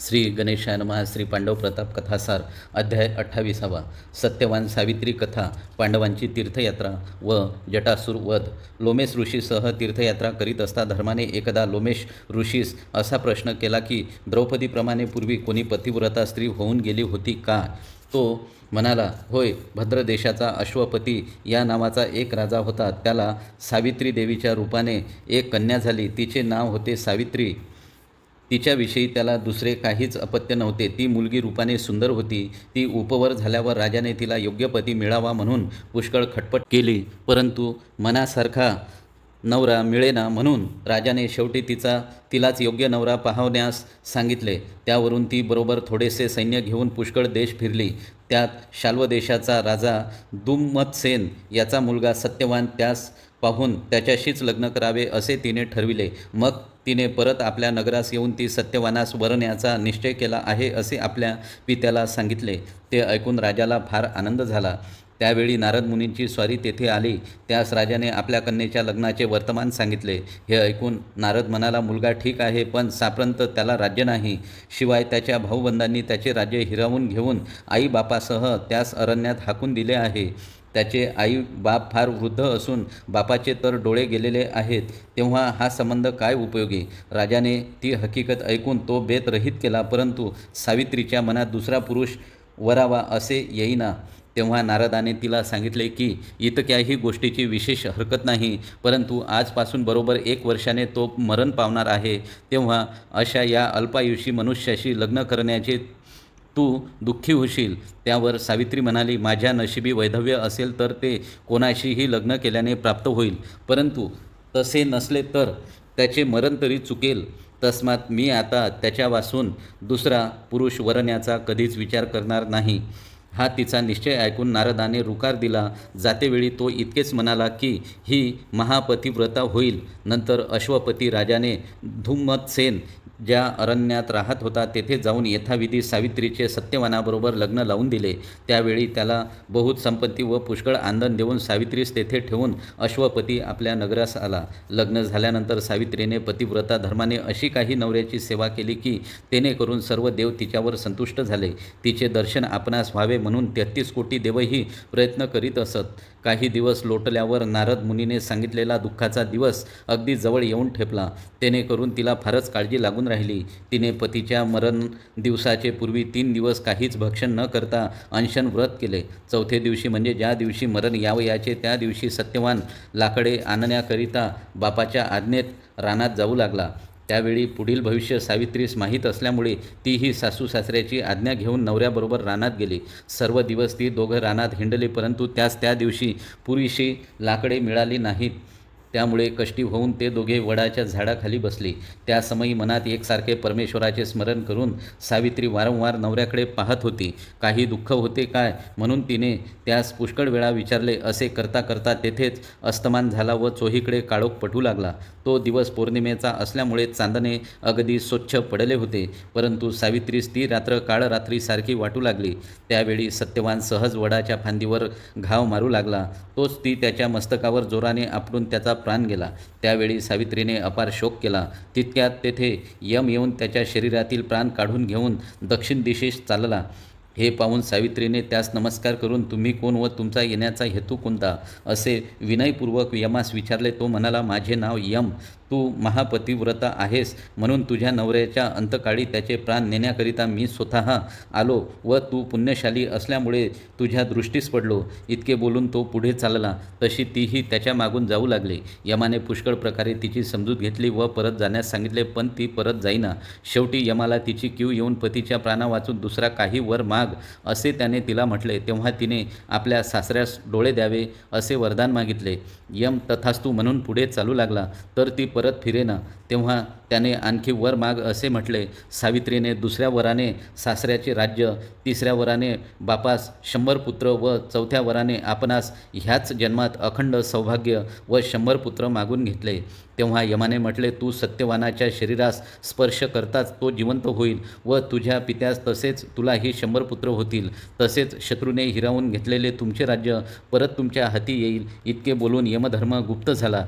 श्री गणेशाय नमः. श्री पांडव प्रताप कथासार अध्याय 28. सत्यवान सावित्री कथा. पांडवांची तीर्थयात्रा व जटासूर वध. लोमेश ऋषीसह तीर्थयात्रा करीत असता धर्माने एकदा लोमेश ऋषीस असा प्रश्न केला की द्रौपदीप्रमाणे पूर्वी कोणी पतिव्रता स्त्री होऊन गेली होती का? तो म्हणाला, होय, भद्र देशाचा अश्वपती या नावाचा एक राजा होता. त्याला सावित्री देवीच्या रूपाने एक कन्या झाली. तिचे नाव होते सावित्री. तिच्याविषयी त्याला दुसरे काहीच अपत्य नव्हते. ती मुलगी रूपाने सुंदर होती. ती उपवर झाल्यावर राजाने तिला योग्य पती मिळावा म्हणून पुष्कळ खटपट केली, परंतु मनासारखा नवरा मिळेना. म्हणून राजाने शेवटी तिलाच योग्य नवरा पाहण्यास सांगितले. त्यावरून ती बरोबर थोडेसे सैन्य घेऊन पुष्कळ देश फिरली. त्यात शाल्व देशाचा राजा दुम्मतसेन याचा मुलगा सत्यवान त्यास पाहून त्याच्याशीच लग्न करावे असे तिने ठरविले. मग तिने परत आपल्या नगरास येऊन ती सत्यवानास वरण्याचा निश्चय केला आहे असे आपल्या पित्याला सांगितले. ते ऐकून राजाला फार आनंद झाला. त्यावेळी नारद मुनींची स्वारी तेथे आली. त्यास राजाने आपल्या कन्येच्या लग्नाचे वर्तमान सांगितले. हे ऐकून नारद म्हणाला, मुलगा ठीक आहे, पण साप्रंत त्याला राज्य नाही. शिवाय त्याच्या भाऊबंधांनी त्याचे राज्य हिरावून घेऊन आई बापासह त्यास अरण्यात हाकून दिले आहे. त्याचे आई बाप फार वृद्ध असून बापाचे तर डोळे गेलेले आहेत. तेव्हा हा संबंध काय उपयोगी? राजाने ती हकीकत ऐकून तो बेत रहित केला, परंतु सावित्रीच्या मनात दुसरा पुरुष वरावा असे येईना. तेव्हा नारदाने तिला सांगितले की इतक्याही गोष्टीची विशेष हरकत नाही, परंतु आजपासून बरोबर 1 वर्षाने तो मरण पावणार आहे. तेव्हा अशा या अल्पायुषी मनुष्याशी लग्न करण्याचे तू दुःखी होशील. त्यावर सावित्री म्हणाली, माझ्या नशिबी वैधव्य असेल तर ते कोणाशीही लग्न केल्याने प्राप्त होईल, परंतु तसे नसले तर त्याचे मरण तरी चुकेल. तस्मात मी आता त्याच्यापासून दुसरा पुरुष वरण्याचा कधीच विचार करणार नाही. हा तिचा निश्चय ऐकून नारदाने रुकार दिला. जातेवेळी तो इतकेच म्हणाला की ही महापतिव्रता होईल. नंतर अश्वपती राजाने धुम्मतसेन ज्या अरण्यात राहत होता तेथे जाऊन यथाविधी सावित्रीचे सत्यवानाबरोबर लग्न लावून दिले. त्यावेळी त्याला बहुत संपत्ती व पुष्कळ आनंद देऊन सावित्रीस तेथे ठेवून अश्वपती आपल्या नगरास आला. लग्न झाल्यानंतर सावित्रीने पतिव्रता धर्माने अशी काही नवऱ्याची सेवा केली की तेणेकरून सर्व देव तिच्यावर संतुष्ट झाले. तिचे दर्शन आपणास व्हावे म्हणून 33 कोटी देवही प्रयत्न करीत असत. काही दिवस लोटल्यावर नारद मुनीने सांगितलेला दुःखाचा दिवस अगदी जवळ येऊन ठेपला. तेणेकरून तिला फारच काळजी लागून राहिली. तिने पतीच्या मरण दिवसाचे पूर्वी 3 दिवस काहीच भक्षण न करता अनशन व्रत केले. 4थ्या दिवशी म्हणजे ज्या दिवशी मरण यावयाचे त्या दिवशी सत्यवान लाकडे आणण्याकरिता बापाच्या आज्ञेत रानात जाऊ लागला. त्यावेळी पुढील भविष्य सावित्रीस माहीत असल्यामुळे तीही सासू सासऱ्याची आज्ञा घेऊन नवऱ्याबरोबर रानात गेली. सर्व दिवस ती दोघं रानात हिंडली, परंतु त्यास त्या दिवशी पुरेशी लाकडे मिळाली नाहीत. त्यामुळे कष्टी होऊन ते दोघे वडाच्या झाडाखाली बसली. त्या समयी मनात एकसारखे परमेश्वराचे स्मरण करून सावित्री वारंवार नवऱ्याकडे पाहत होती. काही दुःख होते काय म्हणून तिने त्यास पुष्कळ वेळा विचारले. असे करता करता तेथेच अस्तमान झाला व चोहीकडे काळोख पटू लागला. तो दिवस पौर्णिमेचा असल्यामुळे चांदणे अगदी स्वच्छ पडले होते, परंतु सावित्रीस ती रात्र काळरात्रीसारखी वाटू लागली. त्यावेळी सत्यवान सहज वडाच्या फांदीवर घाव मारू लागला. तोच ती त्याच्या मस्तकावर जोराने आपटून त्याचा प्राण गेला. त्यावेळी सावित्रीने अपार शोक केला. तितक्यात तेथे यम येऊन त्याच्या शरीरातील प्राण काढून घेऊन दक्षिण दिशेस चालला. हे पाहून सावित्रीने त्यास नमस्कार करून तुम्ही कोण व तुमचा येण्याचा हेतू कोणता असे विनयपूर्वक यमास विचारले. तो म्हणाला, माझे नाव यम. तू महापतिव्रता आहेस म्हणून तुझ्या नवऱ्याच्या अंतकाळी त्याचे प्राण नेण्याकरिता मी स्वतः आलो व तू पुण्यशाली असल्यामुळे तुझ्या दृष्टीस पडलो. इतके बोलून तो पुढे चालला. तशी तीही त्याच्या मागून जाऊ लागली. यमाने पुष्कळ प्रकारे तिची समजूत घेतली व परत जाण्यास सांगितले, पण ती परत जाईना. शेवटी यमाला तिची कीव येऊन पतीच्या प्राणा वाचून दुसरा काही वर माग असे त्याने तिला म्हटले. तेव्हा तिने आपल्या सासऱ्यास डोळे द्यावे असे वरदान मागितले. यम तथास्तु म्हणून पुढे चालू लागला, तर ती परत फिरेना. तेव्हा त्याने आणखी वर माग असे म्हटले. सावित्रीने दुसऱ्या वराने सासऱ्याचे राज्य, तिसऱ्या वराने बापास 100 पुत्र व 4थ्या वराने आपणास ह्याच जन्मात अखंड सौभाग्य व 100 पुत्र मागून घेतले. तेव्हा यमाने म्हटले, तू सत्यवानाच्या शरीरास स्पर्श करताच तो जिवंत होईल व तुझ्या पित्यास तसेच तुलाही 100 पुत्र होतील. तसेच शत्रूने हिरावून घेतलेले तुमचे राज्य परत तुमच्या हाती येईल. इतके बोलून यमधर्म गुप्त झाला.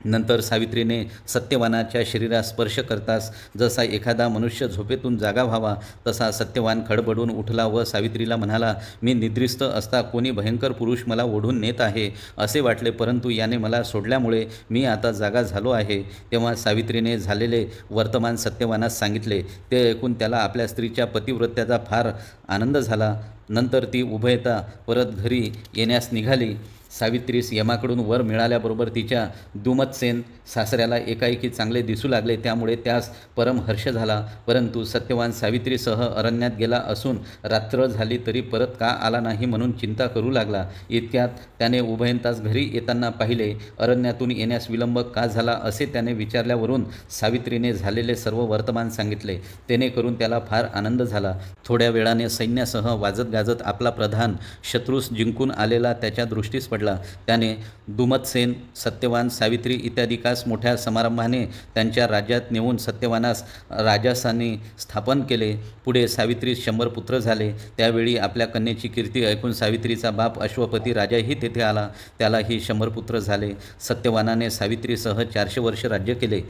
नंतर सावित्रीने सत्यवानाच्या शरीरास स्पर्श करताच जसा एखादा मनुष्य झोपेतून जागा व्हावा तसा सत्यवान खडबडून उठला व सावित्रीला म्हणाला, मी निद्रिस्त असता कोणी भयंकर पुरुष मला ओढून नेत आहे असे वाटले, परंतु याने मला सोडल्यामुळे मी आता जागा झालो आहे. तेव्हा सावित्रीने झालेले वर्तमान सत्यवानास सांगितले. ते ऐकून त्याला आपल्या स्त्रीच्या पतिव्रत्याचा फार आनंद झाला. नंतर ती उभयता परत घरी येण्यास निघाली. सावित्रीस यमाकडून वर मिळाल्याबरोबर तिच्या दुमतसेन सासऱ्याला एकाएकी चांगले दिसू लागले, त्यामुळे त्यास परम हर्ष झाला. परंतु सत्यवान सावित्रीसह अरण्यात गेला असून रात्र झाली तरी परत का आला नाही म्हणून चिंता करू लागला. इतक्यात त्याने उभयंतास घरी येताना पाहिले. अरण्यातून येण्यास विलंब का झाला असे त्याने विचारल्यावरून सावित्रीने झालेले सर्व वर्तमान सांगितले. तेने करून त्याला फार आनंद झाला. थोड्या वेळाने सैन्यासह वाजत गाजत आपला प्रधान शत्रूस जिंकून आलेला त्याच्या दृष्टीस पडला. त्याने दुमतसेन, सत्यवान, सावित्री इत्यादिकास मोठ्या समारंभाने त्यांच्या राज्यात नेऊन सत्यवानास राजासानी स्थापन केले. पुढे सावित्रीस 100 पुत्र झाले. त्यावेळी आपल्या कन्येची कीर्ती ऐकून सावित्रीचा बाप अश्वपती राजाही तेथे आला. त्यालाही 100 पुत्र झाले. सत्यवानाने सावित्रीसह 400 वर्ष राज्य केले.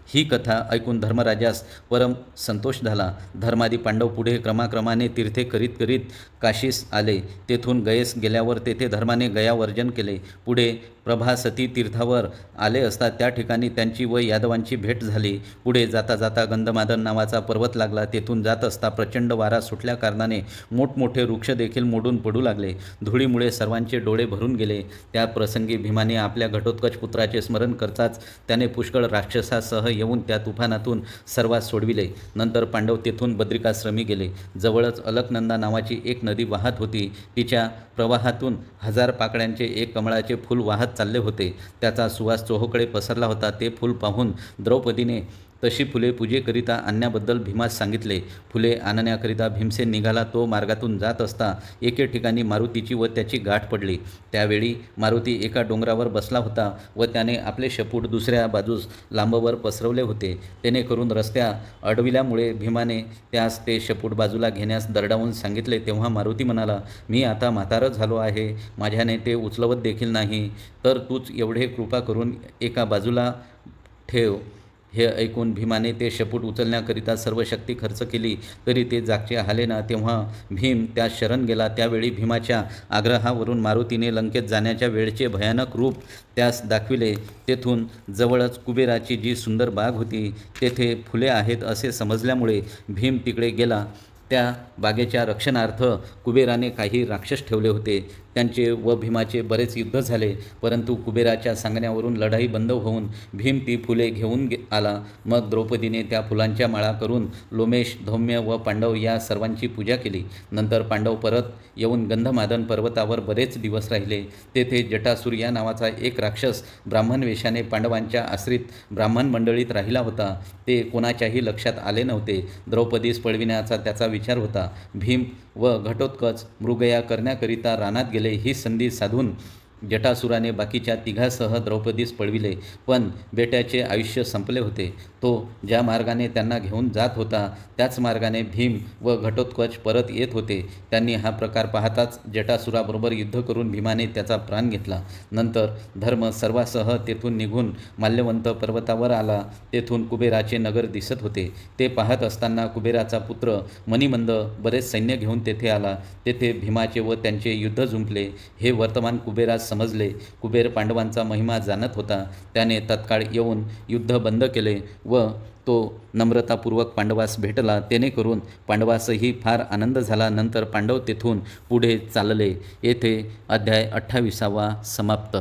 ही कथा ऐकून धर्मराजास परम संतोष झाला. धर्मादी पांडव पुढे क्रमाक्रमाने तीर्थे करीत करीत काशीस आले. तेथून गयेस गेल्यावर तेथे धर्माने गयावर्जन केले. पुढे प्रभासती तीर्थावर आले असता त्या ठिकाणी त्यांची व यादवांची भेट झाली. पुढे जाता जाता गंधमादन नावाचा पर्वत लागला. तेथून जात असता प्रचंड वारा सुटल्या कारणाने मोठमोठे वृक्ष देखील मोडून पडू लागले. धुळीमुळे सर्वांचे डोळे भरून गेले. त्या प्रसंगी भीमाने आपल्या घटोत्कच पुत्राचे स्मरण करताच त्याने पुष्कळ राक्षसासह येऊन त्या तुफानातून सर्वात सोडविले. नंतर पांडव तेथून बद्रिकाश्रमी गेले. जवळच अलकनंदा नावाची एक नदी वाहत होती. तिच्या प्रवाहातून 1000 पाकळ्यांचे एक कमळाचे फूल वाहत चालले होते. त्याचा सुवास चोहोकडे पसरला होता. ते फूल पाहून द्रौपदीने तशी फुले पूजेकरिता आणण्याबद्दल भीमास सांगितले. फुले आणण्याकरिता भीमसेन निघाला. तो मार्गातून जात असता एके ठिकाणी मारुतीची व त्याची गाठ पडली. त्यावेळी मारुती एका डोंगरावर बसला होता व त्याने आपले शेपूट दुसऱ्या बाजूस लांबवर पसरवले होते. तेने करून रस्त्या अडविल्यामुळे भीमाने त्यास ते शेपूट बाजूला घेण्यास दरडावून सांगितले. तेव्हा मारुती म्हणाला, मी आता म्हातारं झालो आहे. माझ्याने ते उचलवत देखील नाही. तर तूच एवढे कृपा करून एका बाजूला ठेव. हे ऐकून भीमाने ते शेपूट उचलण्याकरिता सर्व शक्ती खर्च केली तरी ते जागचे आलेना. तेव्हा भीम त्यास शरण गेला. त्यावेळी भीमाच्या आग्रहावरून मारुतीने लंकेत जाण्याच्या वेळचे भयानक रूप त्यास दाखविले. तेथून जवळच कुबेराची जी सुंदर बाग होती तेथे फुले आहेत असे समजल्यामुळे भीम तिकडे गेला. त्या बागेच्या रक्षणार्थ कुबेराने काही राक्षस ठेवले होते. त्यांचे व भीमाचे बरेच युद्ध झाले, परंतु कुबेराच्या सांगण्यावरून लढाई बंद होऊन भीम ती फुले घेऊन आला. मग द्रौपदीने त्या फुलांच्या माळा करून लोमेश, धौम्य व पांडव या सर्वांची पूजा केली. नंतर पांडव परत येऊन गंधमादन पर्वतावर बरेच दिवस राहिले. तेथे जटासूर या नावाचा एक राक्षस ब्राह्मण वेशाने पांडवांच्या आश्रित ब्राह्मण मंडळीत राहिला होता. ते कोणाच्याही लक्षात आले नव्हते. द्रौपदीस पळविण्याचा त्याचा विचार होता. भीम व घटोत्कच मृगया करण्याकरिता रानात गेले. ही संधी साधून जटासुराने बाकीच्या तिघासह द्रौपदीस पळविले, पण बेट्याचे आयुष्य संपले होते. तो ज्या मार्गाने त्यांना घेऊन जात होता त्याच मार्गाने भीम व घटोत्कच परत येत होते. त्यांनी हा प्रकार पाहताच जटासुराबरोबर युद्ध करून भीमाने त्याचा प्राण घेतला. नंतर धर्म सर्वासह तेथून निघून माल्यवंत पर्वतावर आला. तेथून कुबेराचे नगर दिसत होते. ते पाहत असताना कुबेराचा पुत्र मणिमंद बरेच सैन्य घेऊन तेथे आला. तेथे भीमाचे व त्यांचे युद्ध जुंपले. हे वर्तमान कुबेरास समजले. कुबेर पांडवांचा महिमा जाणत होता. त्याने तत्काळ येऊन युद्ध बंद केले व तो नम्रतापूर्वक पांडवास भेटला. तेने करून पांडवासही फार आनंद झाला. नंतर पांडव तेथून पुढे चालले. येथे अध्याय 28 समाप्त.